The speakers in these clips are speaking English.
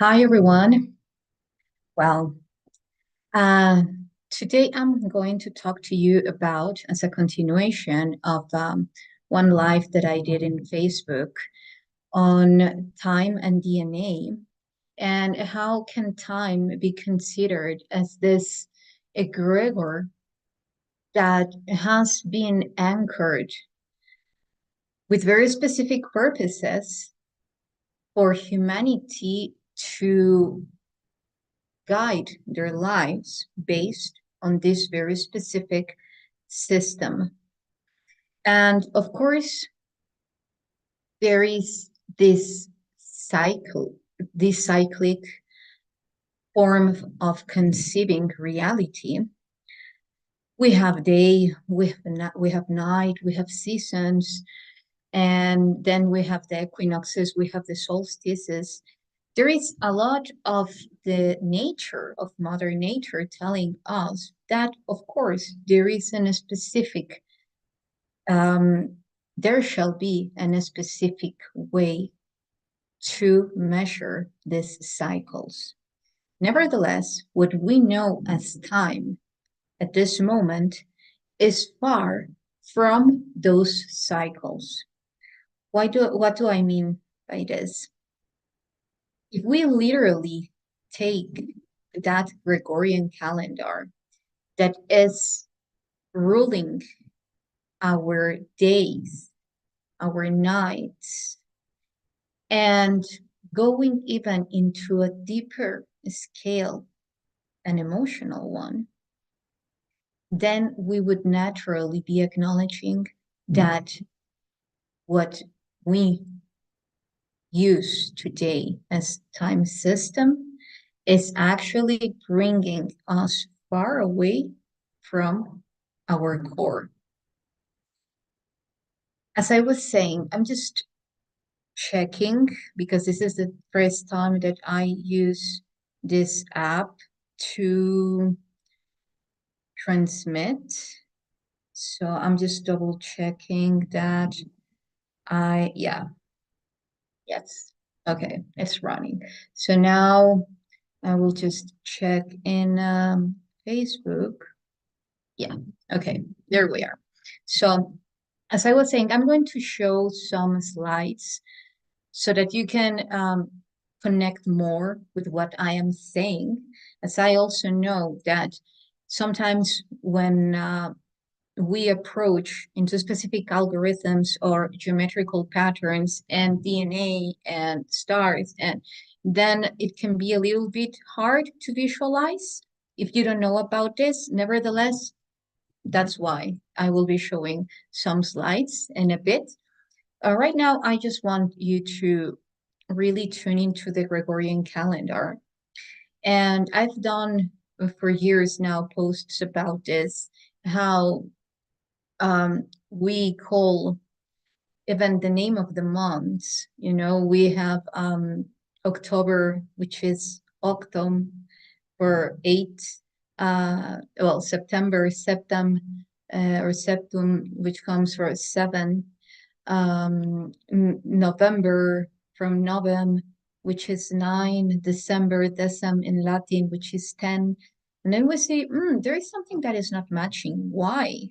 Hi, everyone. Well, uh, today I'm going to talk to you about, as a continuation of one live that I did in Facebook on time and DNA, and how can time be considered as this egregor that has been anchored with very specific purposes for humanity to guide their lives based on this very specific system. And of course, there is this cycle, this cyclic form of conceiving reality. We have day, we have night, we have seasons, and then we have the equinoxes, we have the solstices. There is a lot of the nature of Mother Nature telling us that, of course, there is a specific, um, there shall be a specific way to measure these cycles. Nevertheless, what we know as time at this moment is far from those cycles. What do I mean by this? If we literally take that Gregorian calendar that is ruling our days, our nights, and going even into a deeper scale, an emotional one, then we would naturally be acknowledging that what we use today as time system is actually bringing us far away from our core. As I was saying, I'm just checking because this is the first time that I use this app to transmit. So I'm just double checking that yeah, yes. Okay, it's running. So now I will just check in Facebook. Yeah, okay, there we are. So as I was saying, I'm going to show some slides so that you can connect more with what I am saying, as I also know that sometimes when we approach into specific algorithms or geometrical patterns and DNA and stars, and then it can be a little bit hard to visualize if you don't know about this. Nevertheless, that's why I will be showing some slides in a bit. Right now, I just want you to really tune into the Gregorian calendar. And I've done for years now posts about this, how we call even the name of the months. You know, we have October, which is Octum for eight. Well, September, Septem, or Septum, which comes for seven. November from Novem, which is 9, December, Decem in Latin, which is 10. And then we say, there is something that is not matching. Why?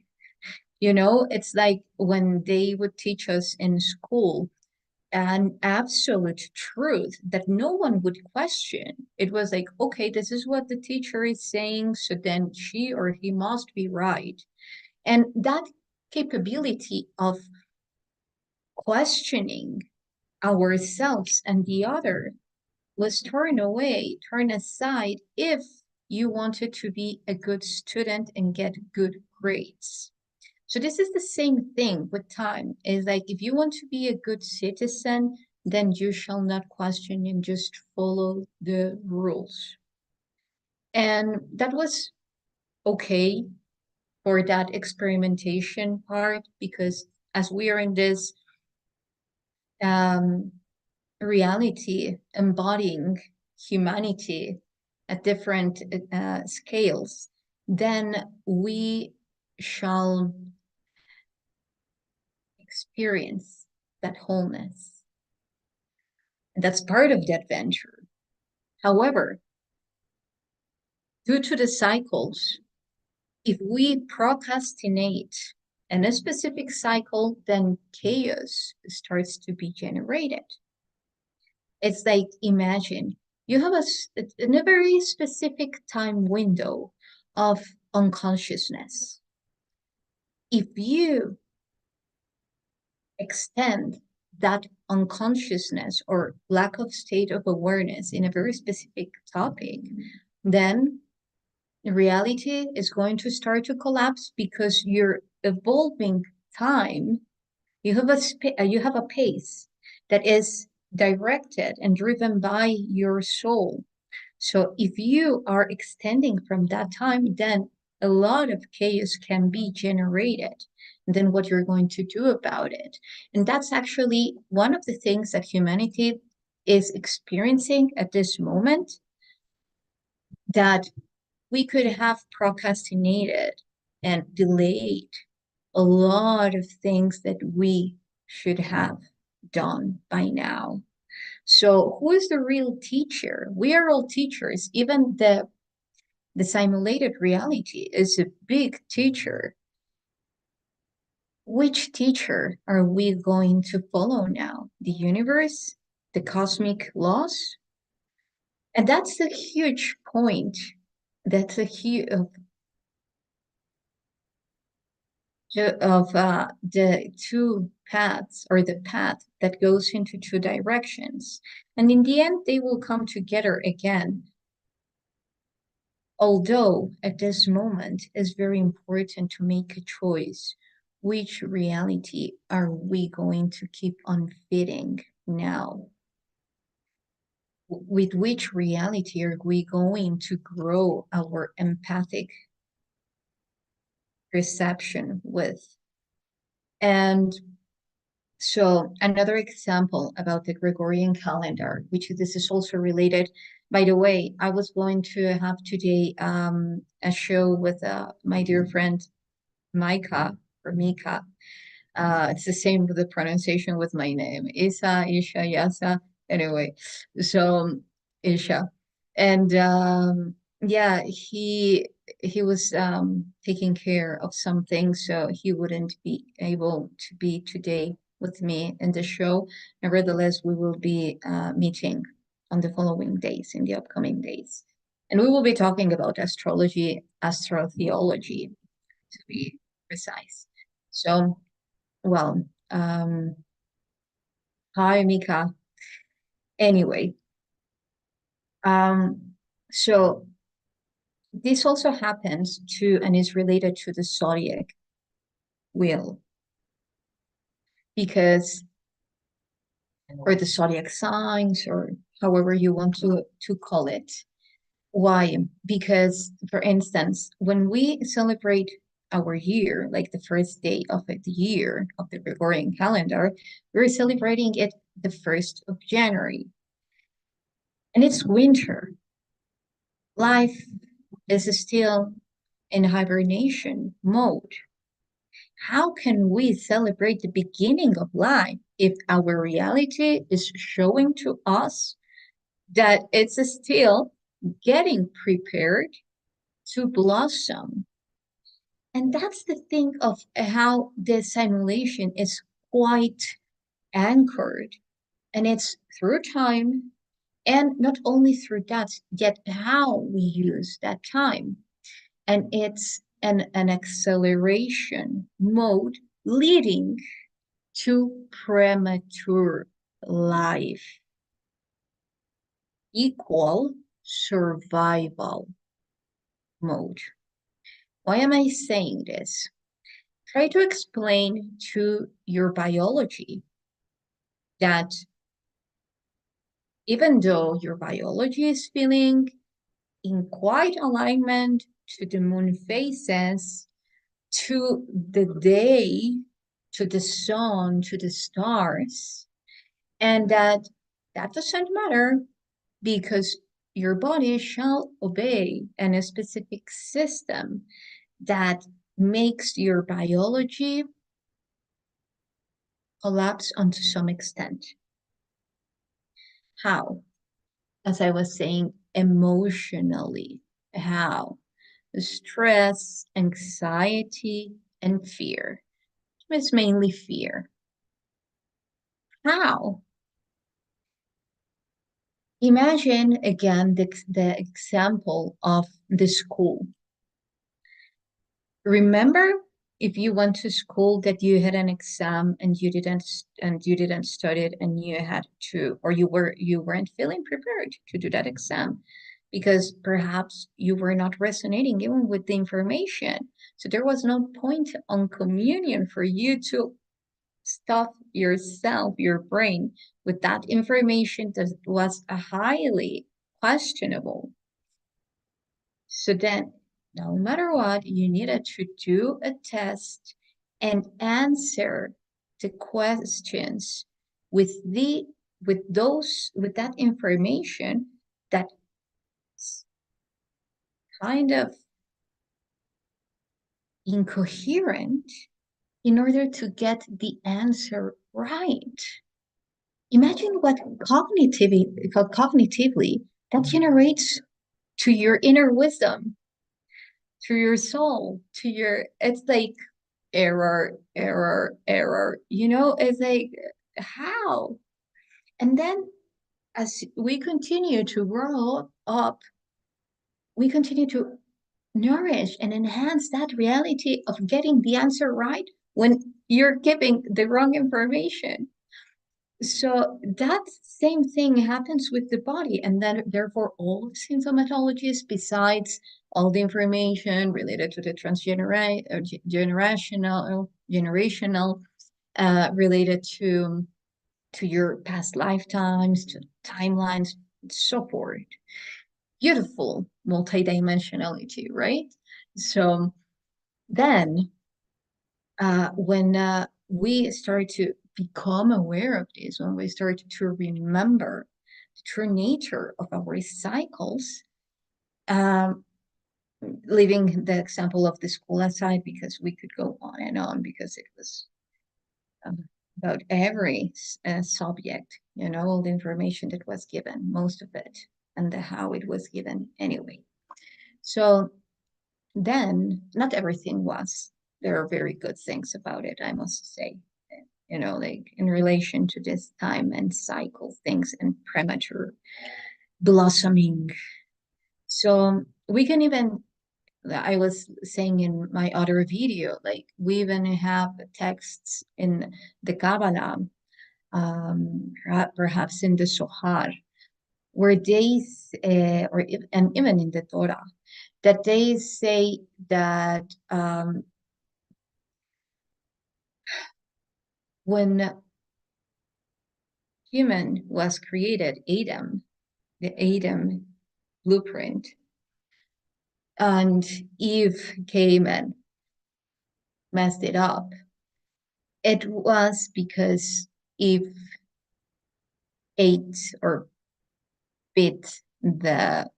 You know, it's like when they would teach us in school an absolute truth that no one would question. It was like, okay, this is what the teacher is saying, so then she or he must be right. And that capability of questioning ourselves and the other was turned away, turned aside if you wanted to be a good student and get good grades. So this is the same thing with time. Is like if you want to be a good citizen, then you shall not question and just follow the rules. And that was okay for that experimentation part because as we are in this um, reality embodying humanity at different scales, then we shall experience that wholeness. And that's part of the adventure. However, due to the cycles, if we procrastinate in a specific cycle, then chaos starts to be generated. It's like, imagine you have in a very specific time window of unconsciousness. If you extend that unconsciousness or lack of state of awareness in a very specific topic, then reality is going to start to collapse because you're evolving time. You have a pace that is directed and driven by your soul. So if you are extending from that time, then a lot of chaos can be generated. And then what you're going to do about it. And that's actually one of the things that humanity is experiencing at this moment, that we could have procrastinated and delayed a lot of things that we should have done by now. So who is the real teacher? We are all teachers. Even the simulated reality is a big teacher. Which teacher are we going to follow now? The universe? The cosmic laws? And that's a huge point. That's a huge of the two paths, or the path that goes into two directions. And in the end, they will come together again. Although at this moment, it's very important to make a choice. Which reality are we going to keep on fitting now? With which reality are we going to grow our empathic perception with? And so another example about the Gregorian calendar, which this is also related. By the way, I was going to have today a show with my dear friend Micah or Mika. It's the same with the pronunciation with my name, YssaH, Isha, YssaH. Anyway, so Isha, and yeah, he was taking care of something, so he wouldn't be able to be today with me in the show. Nevertheless, we will be meeting on the following days, in the upcoming days, and we will be talking about astrology, astrotheology, to be precise. So, well, hi, Mika. Anyway, so this also happens to and is related to the zodiac wheel, because, or the zodiac signs, or however you want to call it. Why? Because, for instance, when we celebrate our year, like the first day of the year of the Gregorian calendar, we're celebrating it the 1st of January. And it's winter. Life is still in hibernation mode. How can we celebrate the beginning of life if our reality is showing to us that it's still getting prepared to blossom? And that's the thing of how the simulation is quite anchored, and it's through time, and not only through that, yet how we use that time. And it's an acceleration mode leading to premature life equal survival mode. Why am I saying this? Try to explain to your biology that even though your biology is feeling in quite alignment to the moon phases, to the day, to the sun, to the stars, and that doesn't matter because your body shall obey in a specific system that makes your biology collapse onto some extent. How? As I was saying, emotionally. How? Stress, anxiety, and fear. It's mainly fear. How? Imagine again the example of the school. Remember if you went to school that you had an exam and you didn't study it and you had to, or you weren't feeling prepared to do that exam because perhaps you were not resonating even with the information. So there was no point on communion for you to stuff yourself, your brain, with that information that was highly questionable. So then, no matter what, you needed to do a test and answer the questions with the with that information that's kind of incoherent in order to get the answer right. Imagine what cognitively that generates to your inner wisdom, to your soul, to your, it's like error, error, error. It's like, how? And then as we continue to grow up, we continue to nourish and enhance that reality of getting the answer right when you're giving the wrong information. So that same thing happens with the body, and then therefore all of symptomatologies, besides all the information related to the generational, related to your past lifetimes, to timelines, so forth. Beautiful multidimensionality, right? So then when we start to become aware of this, when we start to remember the true nature of our cycles, um, leaving the example of the school aside, because we could go on and on, because it was um, about every subject, all the information that was given, most of it, and how it was given anyway. So then, not everything was. There are very good things about it, I must say. Like in relation to this time and cycle things and premature blossoming. So we can even, I was saying in my other video, like we even have texts in the Kabbalah, perhaps in the Zohar, where and even in the Torah, that they say that when human was created, Adam, the Adam blueprint, and Eve came and messed it up, it was because Eve ate or bit the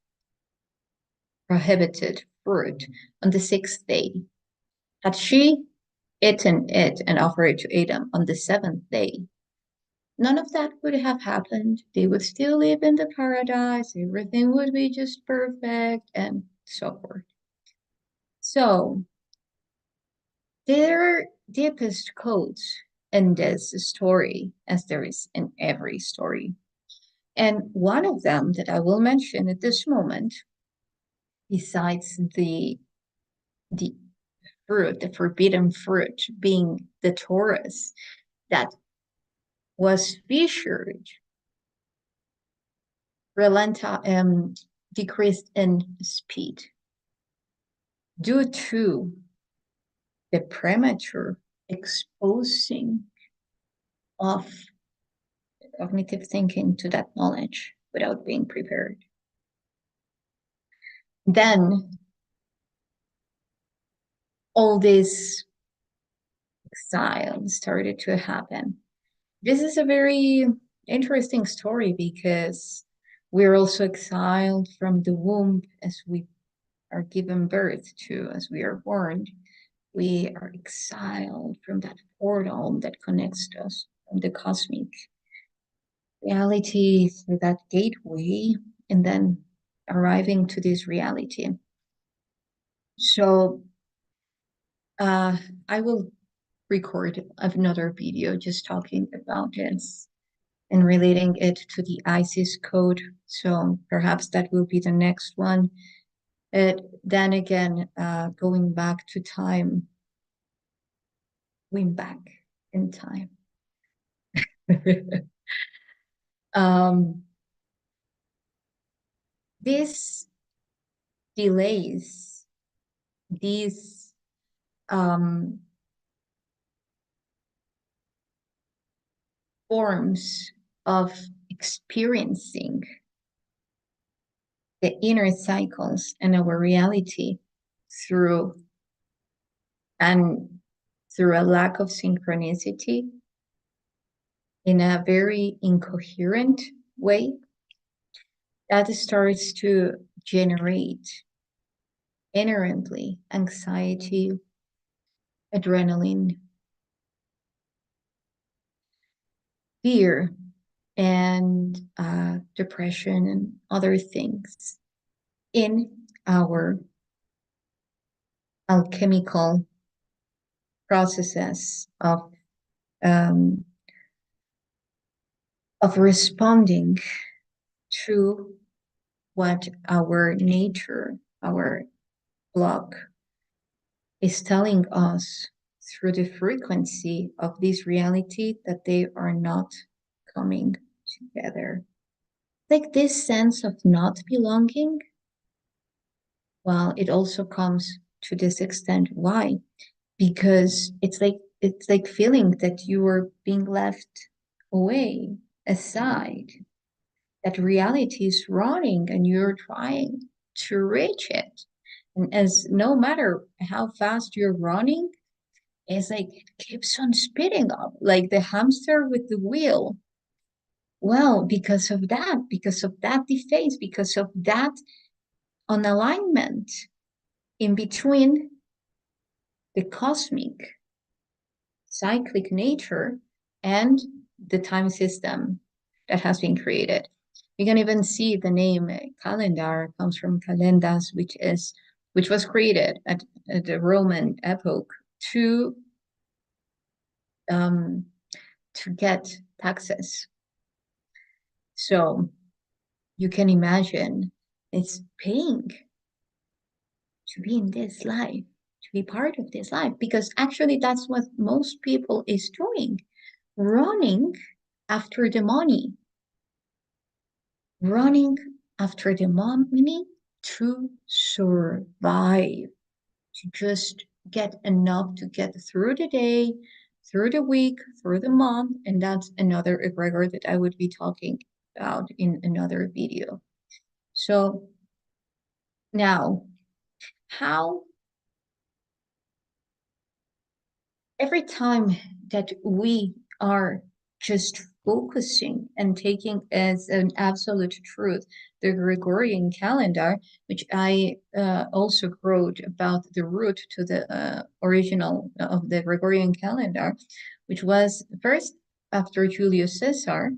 prohibited fruit on the sixth day. Had she eaten it and offered it to Adam on the seventh day, none of that would have happened. They would still live in the paradise. Everything would be just perfect and so forth. So there are deepest codes in this story, as there is in every story. And one of them that I will mention at this moment, besides the fruit, the forbidden fruit, being the Taurus that was featured, decreased in speed due to the premature exposing of cognitive thinking to that knowledge without being prepared. Then all this exile started to happen. This is a very interesting story because we're also exiled from the womb as we are given birth to, as we are born. We are exiled from that portal that connects us from the cosmic reality through that gateway. And then arriving to this reality. So uh, I will record another video just talking about this and relating it to the ISIS code. So perhaps that will be the next one. Then again, going back to time, going back in time. um, this delays, these um, forms of experiencing the inner cycles and our reality through and through a lack of synchronicity in a very incoherent way, that starts to generate inherently anxiety, adrenaline, fear, and depression and other things in our alchemical processes um, of responding to what our nature, our block is telling us through the frequency of this reality that they are not coming together. Like this sense of not belonging, well, it also comes to this extent. Why? Because it's like feeling that you are being left away, aside, that reality is running and you're trying to reach it. And as no matter how fast you're running, it's like it keeps on speeding up, like the hamster with the wheel. Well, because of that deface, because of that unalignment in between the cosmic cyclic nature and the time system that has been created. You can even see the name calendar comes from calendas, which was created at the Roman epoch to um, to get taxes. So you can imagine it's paying to be in this life, to be part of this life, because actually that's what most people is doing, running after the money, running after the money to survive, to just get enough to get through the day, through the week, through the month. And that's another egregor that I would be talking about in another video. So now, how every time that we are just focusing and taking as an absolute truth the Gregorian calendar, which I also wrote about the root to the original of the Gregorian calendar, which was first after Julius Caesar,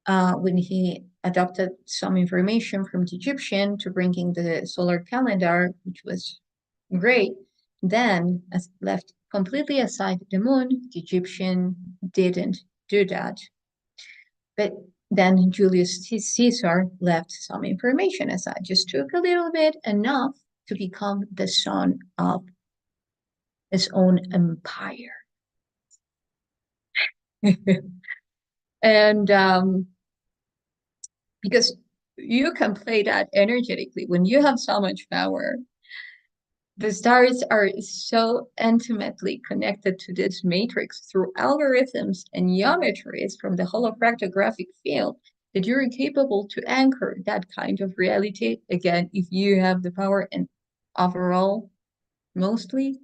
when he adopted some information from the Egyptian to bringing the solar calendar, which was great. Then, as left completely aside the moon, the Egyptian didn't do that. But then Julius Caesar left some information aside, just took a little bit, enough to become the son of his own empire. And because you can play that energetically when you have so much power, the stars are so intimately connected to this matrix through algorithms and geometries from the holographic field that you're capable to anchor that kind of reality. Again, if you have the power, and overall, mostly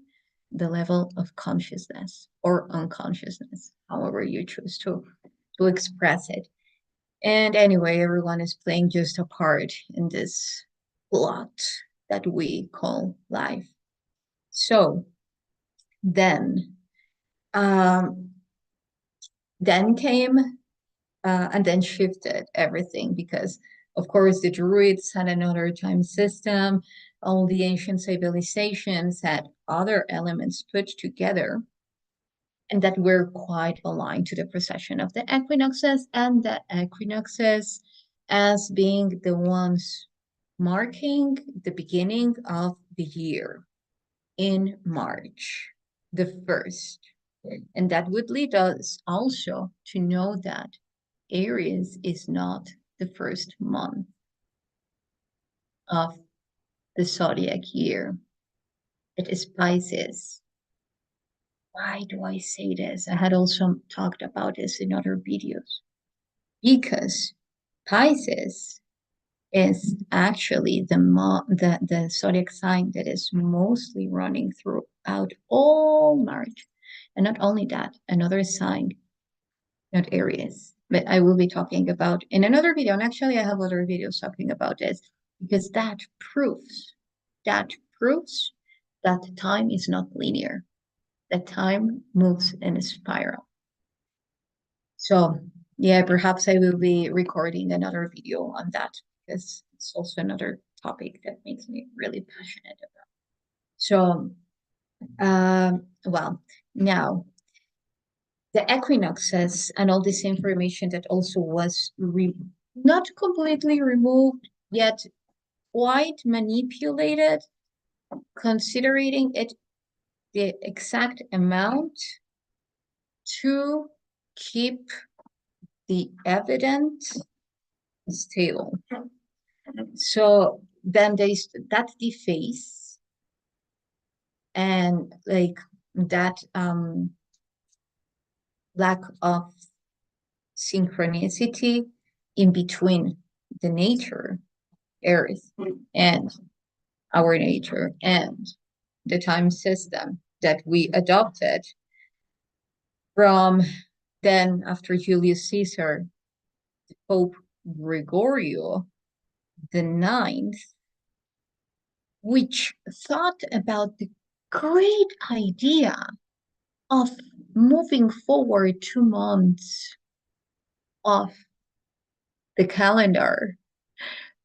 the level of consciousness or unconsciousness, however you choose to express it. And anyway, everyone is playing just a part in this plot that we call life. So then, um, then came and then shifted everything because Of course, the Druids had another time system. All the ancient civilizations had other elements put together and that were quite aligned to the precession of the equinoxes, and the equinoxes as being the ones marking the beginning of the year in March, the first. And that would lead us also to know that Aries is not the first month of the zodiac year. It is Pisces. Why do I say this? I had also talked about this in other videos. Because Pisces is actually the zodiac sign that is mostly running throughout all March. And not only that, another sign, not Aries, but I will be talking about in another video. And actually, I have other videos talking about this because that proves that time is not linear, that time moves in a spiral. So yeah, perhaps I will be recording another video on that because it's also another topic that makes me really passionate about. So, well, now the equinoxes and all this information that also was not completely removed, yet quite manipulated, considering it the exact amount to keep the evidence stable. So then that's the face and like that lack of synchronicity in between the nature, Earth, and our nature and the time system that we adopted from then after Julius Caesar, Pope Gregorio the Ninth, which thought about the great idea of moving forward 2 months of the calendar.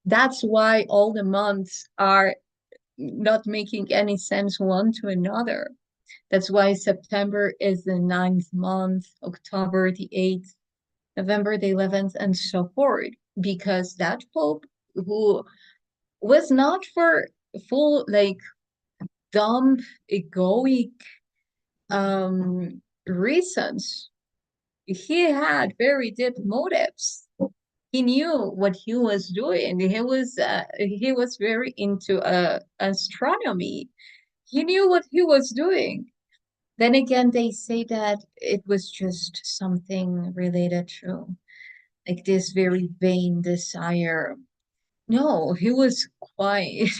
That's why all the months are not making any sense one to another. That's why September is the 9th month, October the 8th, November the 11th, and so forth. Because that Pope, who was not for full, like, dumb, egoic reasons, he had very deep motives. He knew what he was doing. He was very into astronomy. He knew what he was doing. Then again, they say that it was just something related to like this very vain desire. No, he was quite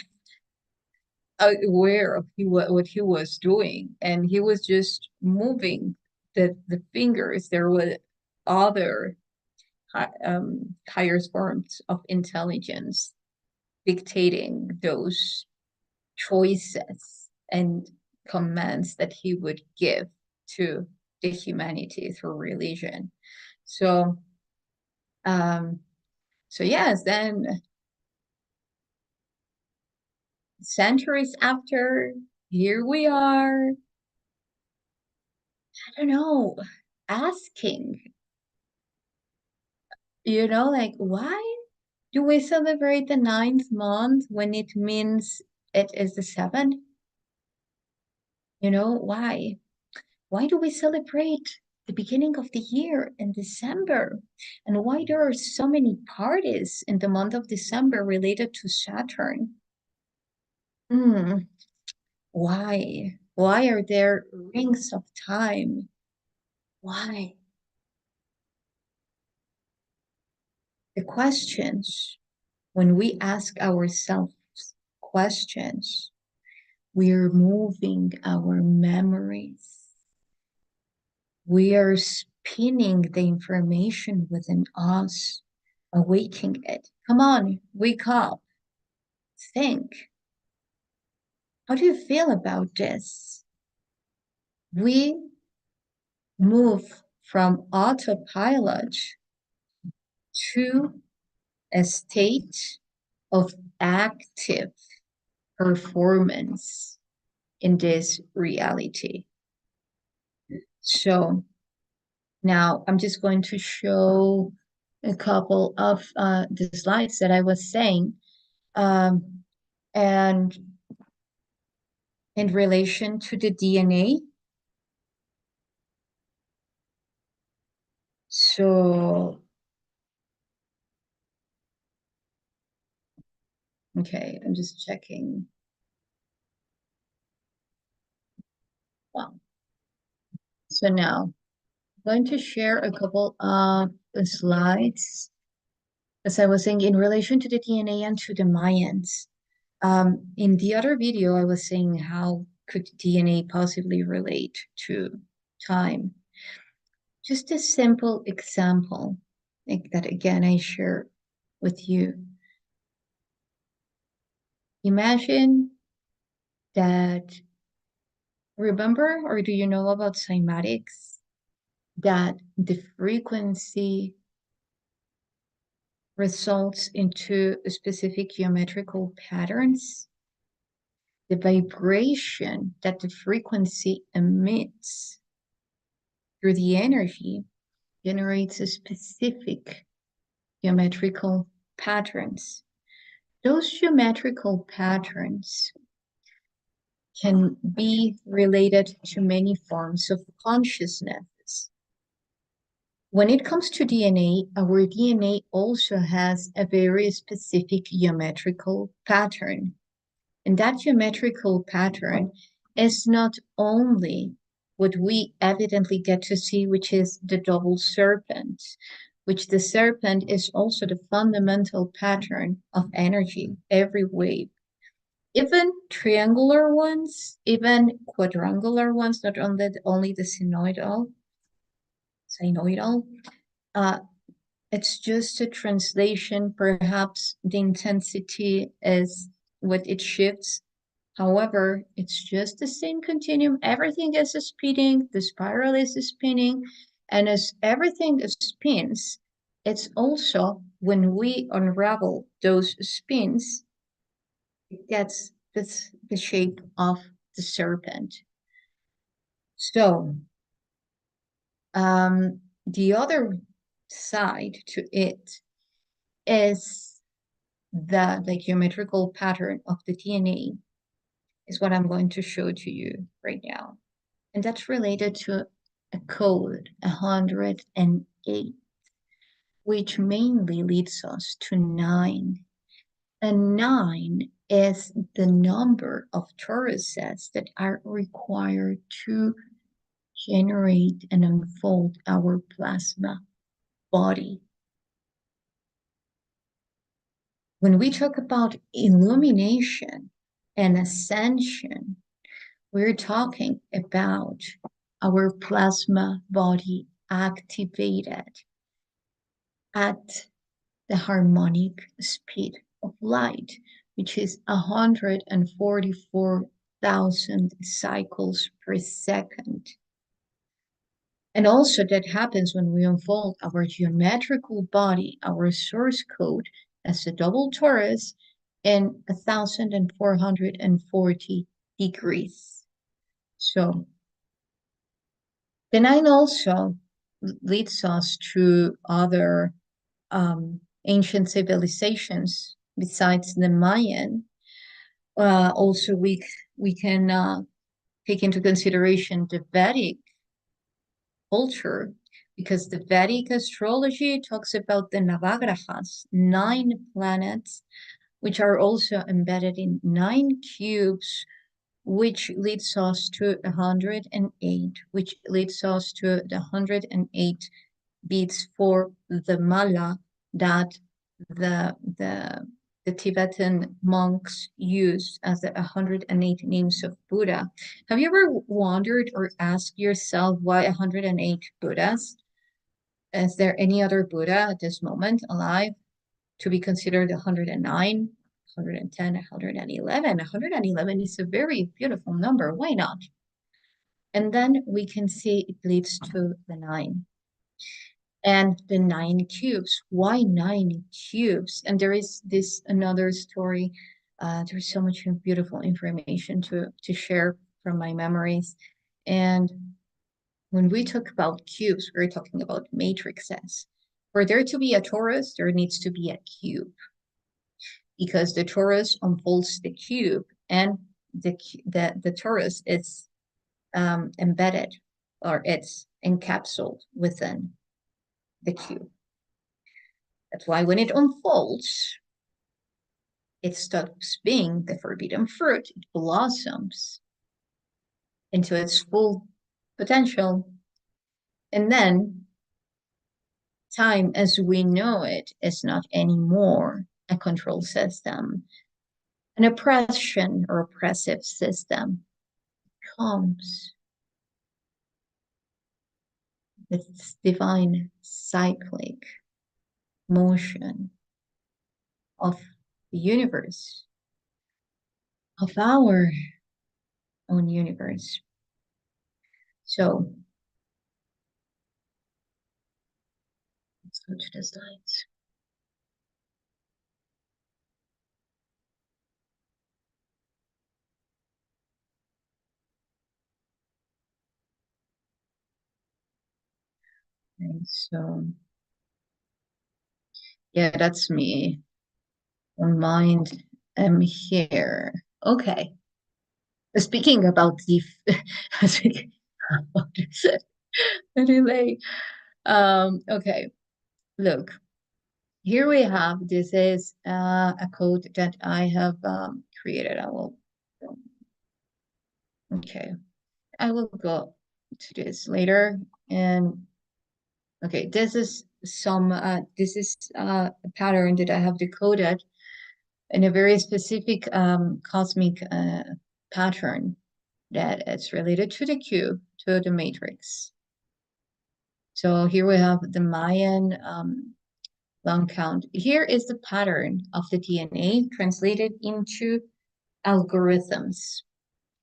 aware of what he was doing, and he was just moving the fingers. There were other higher forms of intelligence dictating those choices and commands that he would give to the humanity through religion. So, um, so yes, then centuries after, here we are. I don't know, asking, like why do we celebrate the 9th month when it means it is the 7th? Why? Why do we celebrate the beginning of the year in December? And why there are so many parties in the month of December related to Saturn? Hmm, why? Why are there rings of time? Why? The questions, when we ask ourselves questions, we're moving our memories. We are spinning the information within us, awaking it. Come on, wake up, think. How do you feel about this? We move from autopilot to a state of active performance in this reality. So now I'm just going to show a couple of the slides that I was saying. And in relation to the DNA, so, okay, I'm just checking. Wow. So now I'm going to share a couple of slides. As I was saying, in relation to the DNA and to the Mayans. In the other video, I was saying how could DNA possibly relate to time? Just a simple example like that again I share with you. Imagine that, remember or do you know about cymatics? That the frequency results into specific geometrical patterns. The vibration that the frequency emits through the energy generates a specific geometrical patterns. Those geometrical patterns can be related to many forms of consciousness. When it comes to DNA, our DNA also has a very specific geometrical pattern. And that geometrical pattern is not only what we evidently get to see, which is the double serpent, which the serpent is also the fundamental pattern of energy, every wave. Even triangular ones, even quadrangular ones, not only the sinusoidal, uh, it's just a translation. Perhaps the intensity is what it shifts. However, it's just the same continuum. Everything is spinning, the spiral is spinning, and as everything spins, it's also when we unravel those spins, it gets the shape of the serpent. So, the other side to it is the geometrical pattern of the DNA is what I'm going to show to you right now. And that's related to a code 108, which mainly leads us to 9. And 9 is the number of toruses that are required to generate and unfold our plasma body. When we talk about illumination and ascension, we're talking about our plasma body activated at the harmonic speed of light, which is 144,000 cycles per second. And also that happens when we unfold our geometrical body, our source code as a double torus in 1,440 degrees. So the 9 also leads us to other ancient civilizations besides the Mayan. Also, we can take into consideration the Vedic culture, because the Vedic astrology talks about the Navagrahas, 9 planets, which are also embedded in 9 cubes, which leads us to 108, which leads us to the 108 beats for the mala that the Tibetan monks use as the 108 names of Buddha. Have you ever wondered or asked yourself why 108 Buddhas? Is there any other Buddha at this moment alive to be considered 109, 110, 111? 111 is a very beautiful number. Why not? And then we can see it leads to the 9. And the 9 cubes. Why 9 cubes? And there is this another story. There's so much beautiful information to share from my memories. And when we talk about cubes, we're talking about matrices. For there to be a torus, there needs to be a cube because the torus unfolds the cube and the torus is embedded or it's encapsulated within the cube. That's why when it unfolds, it stops being the forbidden fruit. It blossoms into its full potential. And then time as we know it is not anymore a control system. An oppression or oppressive system comes with divine cyclic motion of the universe, of our own universe. So let's go to the slides. Okay, so yeah, that's me. Mind am here. Okay. Speaking about the speaking about the delay. Okay, look, here we have this is a code that I have created. I will okay. I will go to this later. And okay, this is a pattern that I have decoded in a very specific cosmic pattern that is related to the cube, to the matrix. So here we have the Mayan long count. Here is the pattern of the DNA translated into algorithms.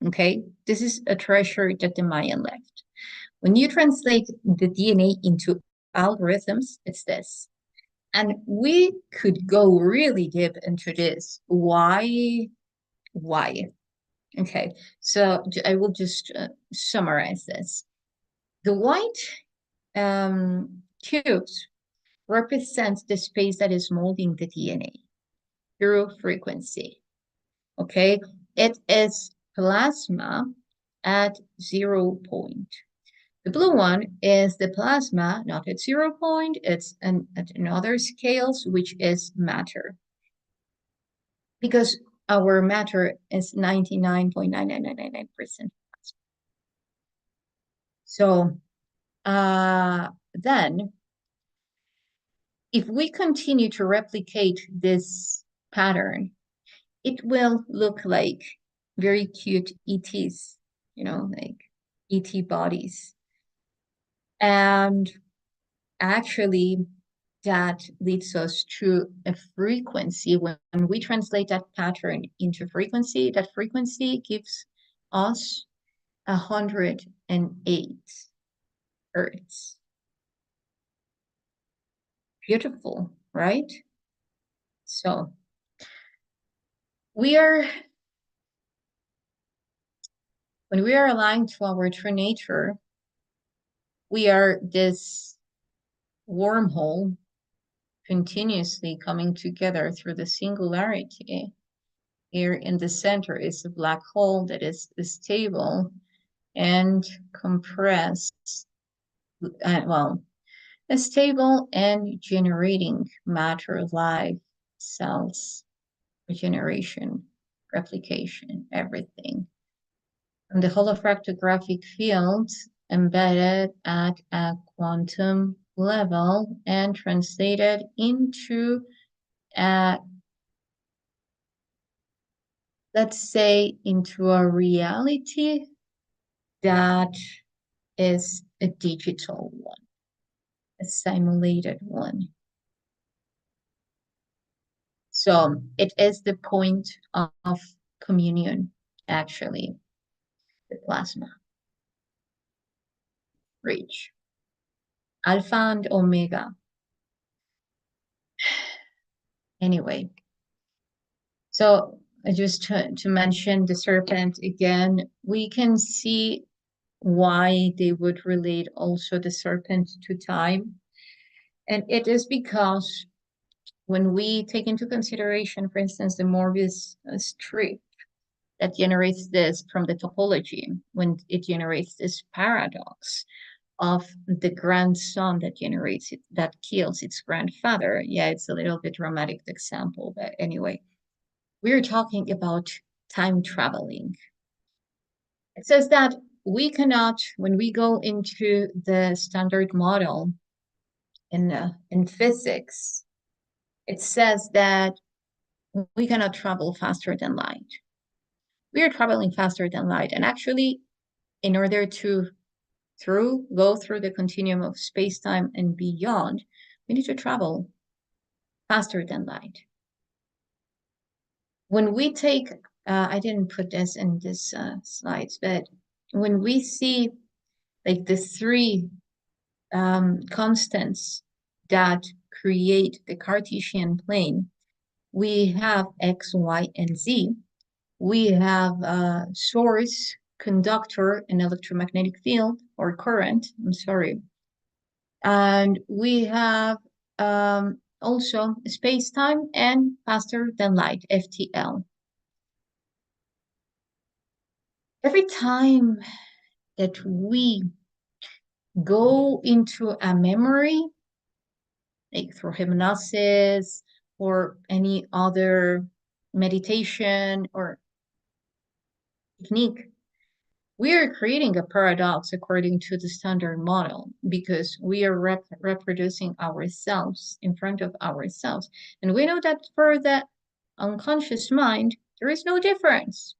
Okay, this is a treasure that the Mayan left. When you translate the DNA into algorithms, it's this. And we could go really deep into this. Why? Why? Okay, so I will just summarize this. The white cubes represent the space that is molding the DNA through frequency. Okay, it is plasma at 0 point. The blue one is the plasma, not at 0 point, it's at another scales, which is matter. Because our matter is 99.99999%. So then, if we continue to replicate this pattern, it will look like very cute ETs, like ET bodies. And actually, that leads us to a frequency. When we translate that pattern into frequency, that frequency gives us 108 Hertz. Beautiful, right? So when we are aligned to our true nature, we are this wormhole continuously coming together through the singularity. Here in the center is a black hole that is stable and compressed, well, stable and generating matter, life, cells, regeneration, replication, everything. And the holofractographic field embedded at a quantum level and translated into let's say, into a reality that is a digital one, a simulated one. So it is the point of communion, actually, the plasma reach. alpha and omega. Anyway, so just to mention the serpent again, we can see why they would relate also the serpent to time. And it is because when we take into consideration, for instance, the Morbius strip that generates this from the topology, when it generates this paradox of the grandson that generates it, that kills its grandfather. Yeah, it's a little bit dramatic example, but anyway, we're talking about time traveling. It says that we cannot, when we go into the standard model in physics, it says that we cannot travel faster than light. We are traveling faster than light, and actually, in order to go through the continuum of space-time and beyond, we need to travel faster than light. When we take, I didn't put this in this slides, but when we see like the three constants that create the Cartesian plane, we have X, Y, and Z. We have a source, conductor, and electromagnetic field or current. I'm sorry. And we have also space-time and faster than light, FTL. Every time that we go into a memory, like through hypnosis or any other meditation or technique, we are creating a paradox according to the standard model because we are reproducing ourselves in front of ourselves. And we know that for the unconscious mind, there is no difference.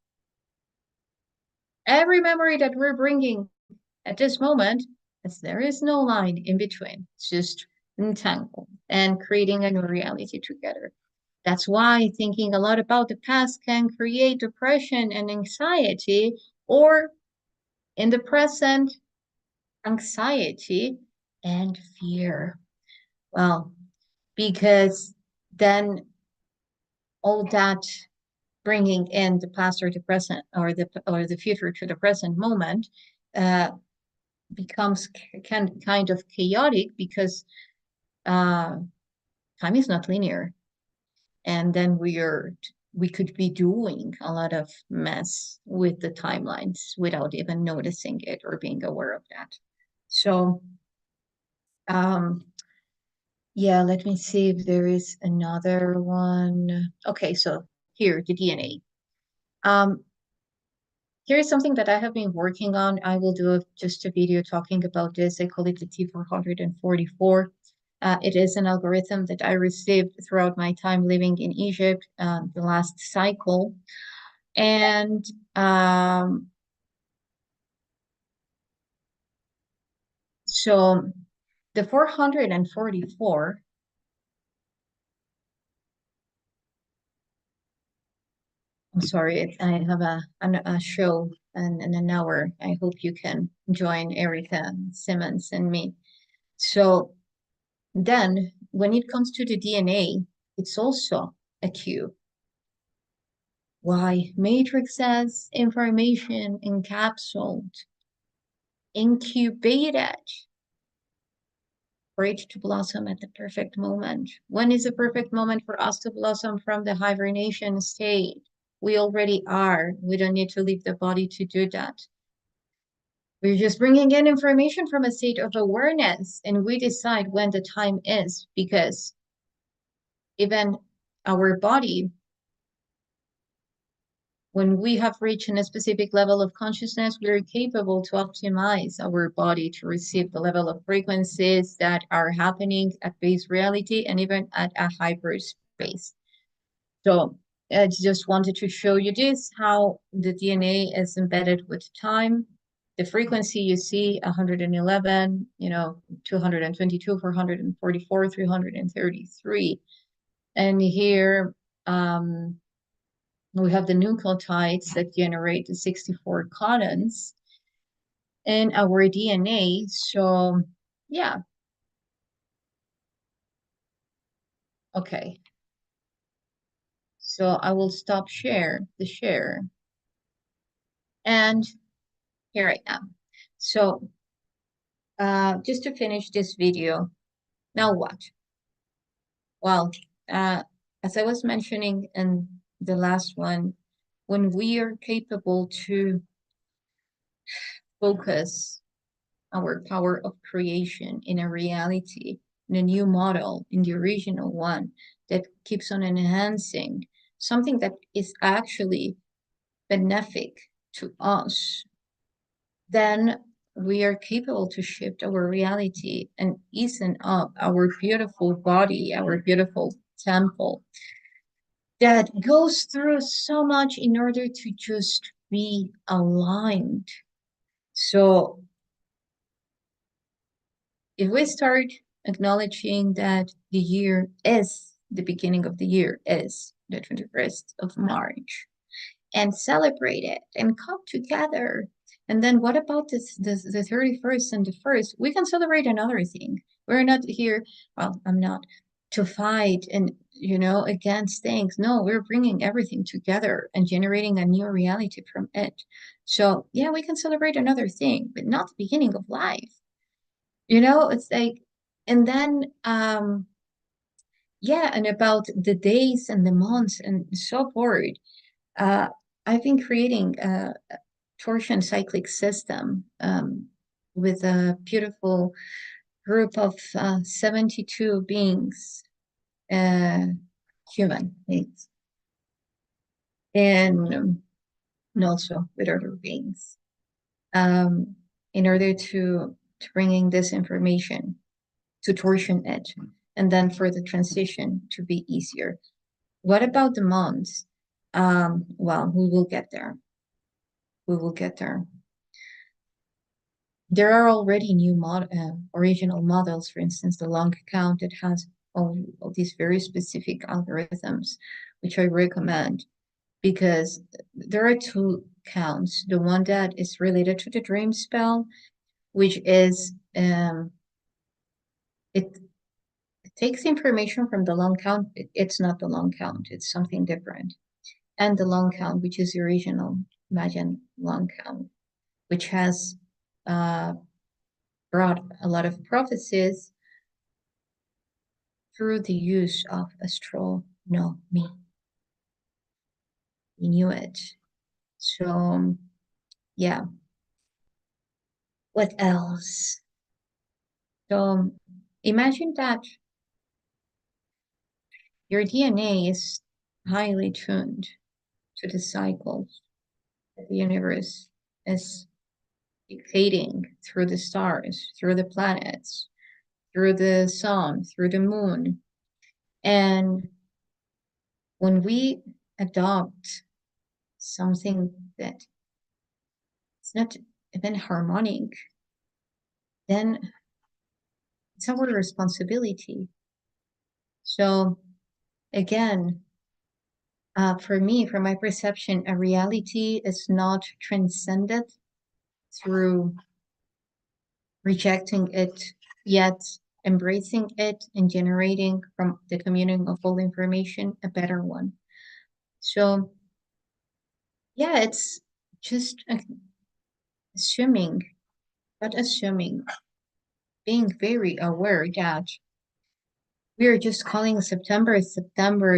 Every memory that we're bringing at this moment, as there is no line in between, it's just entangled and creating a new reality together. That's why thinking a lot about the past can create depression and anxiety, or in the present, anxiety and fear. Well, because then all that bringing in the past or the present or the future to the present moment uh, becomes kind of chaotic because uh, time is not linear, and then we could be doing a lot of mess with the timelines without even noticing it or being aware of that. So um, yeah, let me see if there is another one. Okay, so here, the DNA. Um, Here's something that I have been working on. I will do just a video talking about this. I call it the T444. It is an algorithm that I received throughout my time living in Egypt, the last cycle. And so the 444, I'm sorry, I have a show in an hour. I hope you can join Erica Simmons and me. So then when it comes to the DNA, it's also a cube. Why? Matrix says information encapsulated, incubated for it to blossom at the perfect moment. When is the perfect moment for us to blossom from the hibernation state? We already are. We don't need to leave the body to do that. We're just bringing in information from a state of awareness, and we decide when the time is, because even our body, when we have reached a specific level of consciousness, we are capable to optimize our body to receive the level of frequencies that are happening at base reality and even at a hyperspace. So I just wanted to show you this, how the DNA is embedded with time. The frequency you see 111, 222, 444, 333. And here we have the nucleotides that generate the 64 codons in our DNA. So yeah, Okay, so I will stop the share, and here I am. So just to finish this video, now what? Well, uh, as I was mentioning in the last one, when we are capable to focus our power of creation in a reality, in a new model, in the original one that keeps on enhancing something that is actually benefic to us, then we are capable to shift our reality and ease up our beautiful body, our beautiful temple that goes through so much in order to just be aligned. So if we start acknowledging that the year is the beginning of the year is the 21st of March and celebrate it and come together. And then what about this the 31st and the first? We can celebrate another thing. We're not here, well, I'm not to fight and against things. No, we're bringing everything together and generating a new reality from it. So yeah, we can celebrate another thing, but not the beginning of life. It's like, and then yeah, and about the days and the months and so forth. uh I've been creating a torsion cyclic system with a beautiful group of 72 beings, uh human beings, and also with other beings, um in order to bringing this information to torsion it, and then for the transition to be easier. What about the months? Well, we will get there. We will get there. There are already new original models, for instance, the long count that has all these very specific algorithms, which I recommend because there are two counts. The one that is related to the dream spell, which is it takes information from the long count. It's not the long count, it's something different. And the long count, which is the original Mayan long count, which has uh, brought a lot of prophecies through the use of astronomy. We knew it. So, yeah. What else? So, imagine that your DNA is highly tuned to the cycles that the universe is dictating through the stars, through the planets, through the sun, through the moon. And when we adopt something that is not even harmonic, then it's our responsibility. So again, for me, from my perception, a reality is not transcended through rejecting it, yet embracing it and generating from the communing of all information a better one. So yeah, it's just assuming, but assuming, being very aware that we are just calling September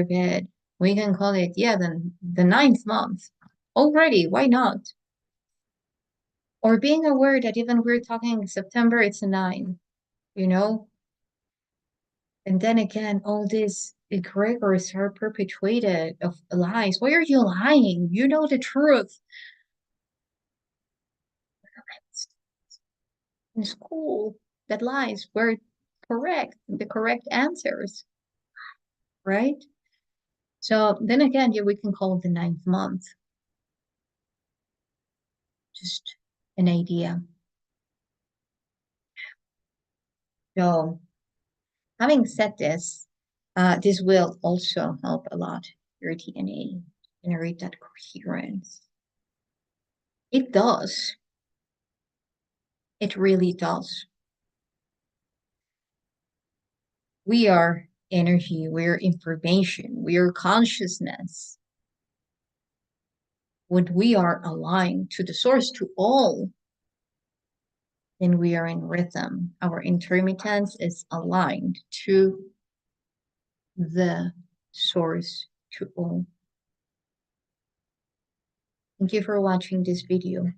bid. We can call it, yeah, then the ninth month already. Why not? Or being aware that even we're talking September, it's a nine, you know? And then again, all these egregors are perpetuated of lies. Why are you lying? You know the truth. In school, that lies were correct, the correct answers, right? So then again, yeah, we can call it the ninth month. Just an idea. So having said this, this will also help a lot your DNA generate that coherence. It does. It really does. We are energy, we are information, we are consciousness. When we are aligned to the source, to all, then we are in rhythm. Our intermittence is aligned to the source, to all. Thank you for watching this video.